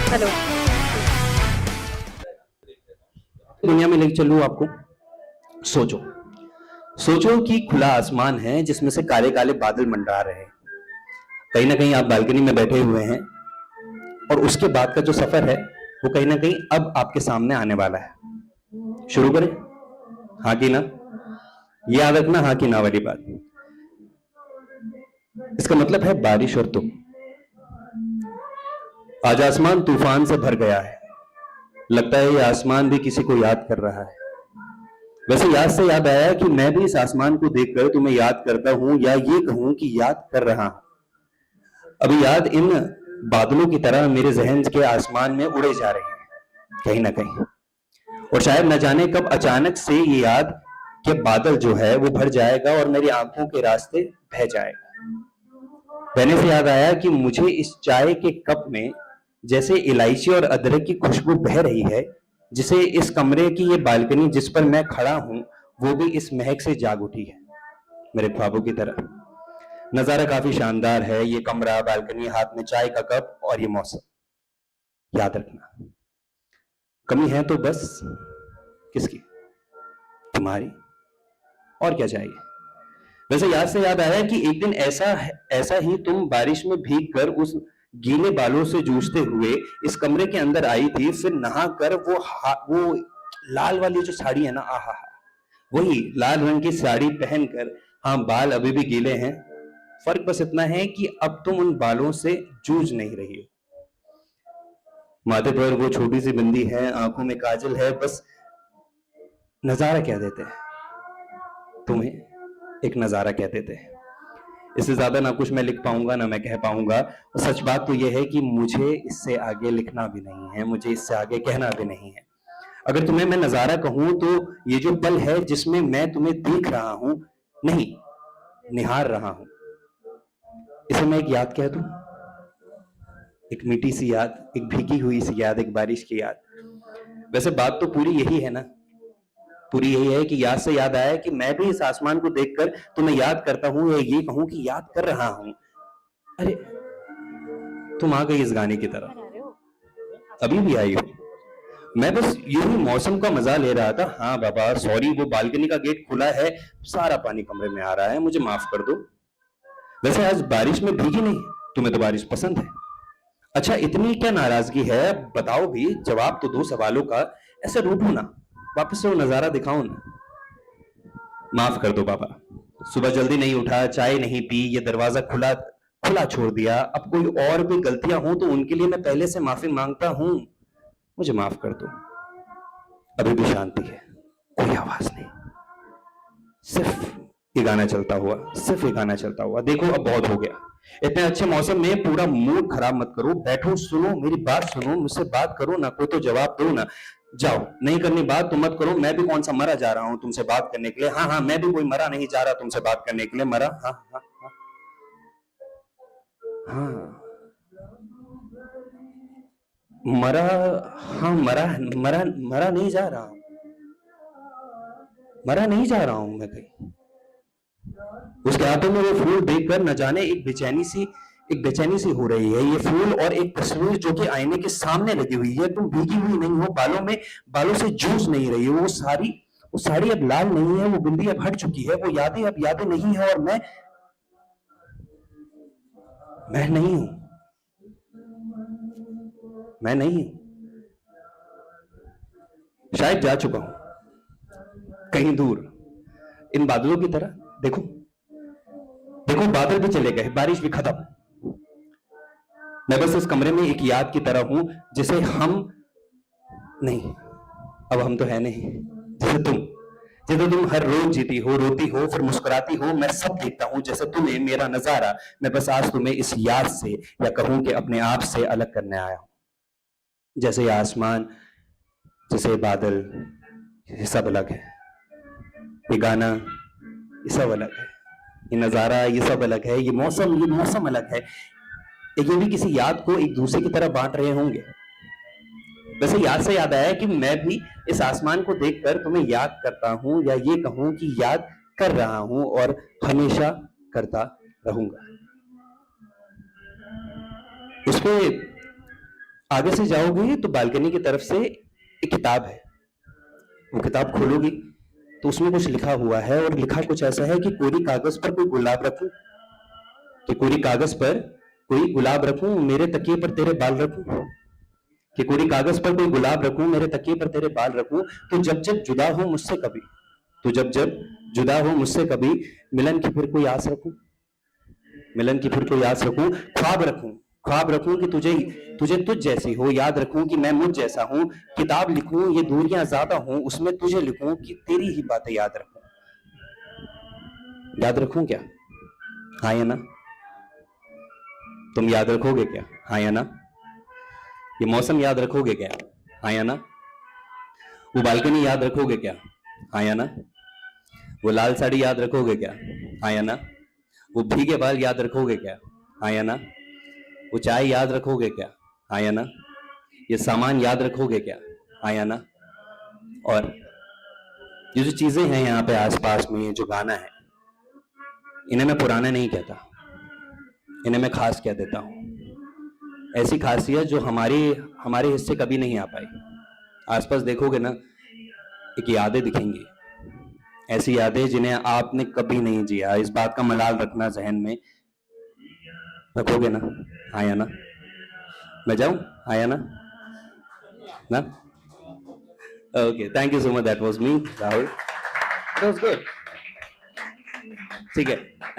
Hello. दुनिया में लेके चलूं आपको। सोचो, सोचो कि खुला आसमान है जिसमें से काले काले बादल मंडरा रहे हैं। कहीं ना कहीं आप बालकनी में बैठे हुए हैं और उसके बाद का जो सफर है वो कहीं ना कहीं अब आपके सामने आने वाला है। शुरू करें? हाँ कि ना? ये याद रखना, हाँ कि ना वाली बात। इसका मतलब है बारिश और तुम। आज आसमान तूफान से भर गया है। लगता है ये आसमान भी किसी को याद कर रहा है। वैसे याद से याद आया कि मैं भी इस आसमान को देखकर तुम्हें याद करता हूं, या ये कहूं कि याद कर रहा हूं। अभी याद इन बादलों की तरह मेरे जहन के आसमान में उड़े जा रहे हैं कहीं ना कहीं। और शायद न जाने कब अचानक से ये याद के बादल जो है वो भर जाएगा और मेरी आंखों के रास्ते बह जाएगा। बहने से याद आया कि मुझे इस चाय के कप में जैसे इलायची और अदरक की खुशबू बह रही है, जिसे इस कमरे की ये बालकनी जिस पर मैं खड़ा हूं वो भी इस महक से जाग उठी है, मेरे ख्वाबों की तरह। नजारा काफी शानदार है, ये कमरा, बालकनी, हाथ में चाय का कप और ये मौसम। याद रखना, कमी है तो बस किसकी? तुम्हारी। और क्या चाहिए? वैसे याद से याद आया कि एक दिन ऐसा ऐसा ही तुम बारिश में भीग कर उस गीले बालों से जूझते हुए इस कमरे के अंदर आई थी, फिर नहाकर वो लाल वाली जो साड़ी है ना, आहा, वही लाल रंग की साड़ी पहनकर। हाँ, बाल अभी भी गीले हैं, फर्क बस इतना है कि अब तुम उन बालों से जूझ नहीं रही हो। माथे पर वो छोटी सी बिंदी है, आंखों में काजल है, बस नजारा कह देते हैं तुम्हें, एक नजारा कह देते हैं। इससे ज्यादा ना कुछ मैं लिख पाऊंगा ना मैं कह पाऊंगा। और सच बात तो यह है कि मुझे इससे आगे लिखना भी नहीं है, मुझे इससे आगे कहना भी नहीं है। अगर तुम्हें मैं नजारा कहूं तो ये जो पल है जिसमें मैं तुम्हें देख रहा हूं, नहीं, निहार रहा हूं, इसे मैं एक याद कह दूं। एक मीठी सी याद, एक भीगी हुई सी याद, एक बारिश की याद। वैसे बात तो पूरी यही है ना, पूरी यही है कि याद से याद आया कि मैं भी इस आसमान को देखकर तुम्हें याद करता हूं, या ये कहूं कि याद कर रहा हूं। अरे, तुम आ गई इस गाने की तरह, अभी भी आई हो। मैं बस यूं ही मौसम का मजा ले रहा था। हाँ बाबा सॉरी, वो बालकनी का गेट खुला है, सारा पानी कमरे में आ रहा है, मुझे माफ कर दो। वैसे आज बारिश में भीगी नहीं, तुम्हें तो बारिश पसंद है। अच्छा, इतनी क्या नाराजगी है, बताओ भी, जवाब तो दो सवालों का। ऐसे रूठो ना, वापस से वो नजारा दिखाओ ना। माफ कर दो बाबा, सुबह जल्दी नहीं उठा, चाय नहीं पी, ये दरवाजा खुला खुला छोड़ दिया। अब कोई और भी गलतियां हो तो उनके लिए मैं पहले से माफी मांगता हूं, मुझे माफ कर दो। अभी भी शांति है, कोई आवाज नहीं, सिर्फ ये गाना चलता हुआ, सिर्फ ये गाना चलता हुआ। देखो अब बहुत हो गया, इतने अच्छे मौसम में पूरा मूड खराब मत करो। बैठो, सुनो मेरी बात, सुनो मुझसे बात करो ना, कोई तो जवाब दो ना। जाओ, नहीं करनी बात तो मत करो। मैं भी कौन सा मरा जा रहा हूं तुमसे बात करने के लिए? हाँ हाँ, मैं भी कोई मरा नहीं जा रहा तुमसे बात करने के लिए। मरा? हाँ हाँ हाँ हाँ, मरा? हाँ मरा, मरा मरा नहीं जा रहा हूं, मरा नहीं जा रहा हूं मैं कहीं। उसके हाथों में वो फूल देखकर न जाने एक बेचैनी सी हो रही है। ये फूल और एक तस्वीर जो कि आईने के सामने लगी हुई है। तुम भीगी हुई नहीं हो, बालों से जूझ नहीं रही हो। वो साड़ी अब लाल नहीं है, वो बिंदी अब हट चुकी है, वो यादें अब यादें नहीं है, और मैं नहीं हूं, मैं नहीं हूं। शायद जा चुका हूं कहीं दूर, इन बादलों की तरह। देखो, देखो बादल भी चले गए, बारिश भी खत्म। मैं बस इस कमरे में एक याद की तरह हूं, जिसे हम नहीं, अब हम तो है नहीं, जिसे तुम हर रोज जीती हो, रोती हो, फिर मुस्कुराती हो। मैं सब देखता हूं जैसे तुम्हें मेरा नजारा। मैं बस आज तुम्हें इस याद से, या कहूं कि अपने आप से अलग करने आया हूं। जैसे ये आसमान, जैसे ये बादल, ये सब अलग है। ये गाना, ये सब अलग है। ये नजारा, ये सब अलग है। ये मौसम अलग है। ये भी किसी याद को एक दूसरे की तरह बांट रहे होंगे। वैसे याद से याद आया कि मैं भी इस आसमान को देखकर तुम्हें याद करता हूं, या ये कहूं कि याद कर रहा हूं, और हमेशा करता रहूंगा। उस पे आगे से जाओगे तो बालकनी की तरफ से एक किताब है, वो किताब खोलोगी तो उसमें कुछ लिखा हुआ है, और लिखा कुछ ऐसा है कि कोरी कागज पर कोई गुलाब रखूं, कि कोरी कागज पर कोई गुलाब रखूं, मेरे तकिए पर तेरे बाल रखूं, कि कोरी कागज पर कोई गुलाब रखूं, मेरे तकिए पर तेरे बाल रखूं, तो जब जब जुदा हो मुझसे कभी, तो जब जब जुदा हो मुझसे कभी, मिलन की फिर कोई आस रखूं, मिलन की फिर कोई आस रखूं, ख्वाब रखूं, ख्वाब रखूं कि तुझे तुझे तुझ जैसी हो, याद रखूं कि मैं मुझ जैसा हूं, किताब लिखूं ये दूरियां ज्यादा हूं, उसमें तुझे लिखूं कि तेरी ही बातें याद रखूं। याद रखूं क्या? हाँ या ना? तुम याद रखोगे क्या? हाँ या ना? ये मौसम याद रखोगे क्या? हाँ या ना? वो बालकनी याद रखोगे क्या? हाँ या ना? वो लाल साड़ी याद रखोगे क्या? हाँ या ना? वो भीगे बाल याद रखोगे क्या? हाँ या ना? वो चाय याद रखोगे क्या? हाँ या ना? ये सामान याद रखोगे क्या? हाँ या ना? और ये जो चीजें हैं यहाँ पे आसपास में, ये जो गाना है, इन्हें मैं पुराना नहीं कहता, इन्हें मैं खास कह देता हूँ। ऐसी खासियत जो हमारी हमारे हिस्से कभी नहीं आ पाई। आसपास देखोगे ना, एक यादें दिखेंगी, ऐसी यादें जिन्हें आपने कभी नहीं जिया। इस बात का मलाल रखना जहन में, रखोगे ना? हाँ या ना? मैं जाऊं? हाँ या ना? ना? Okay, thank you so much, that was me, Rahul, that was good. ठीक है।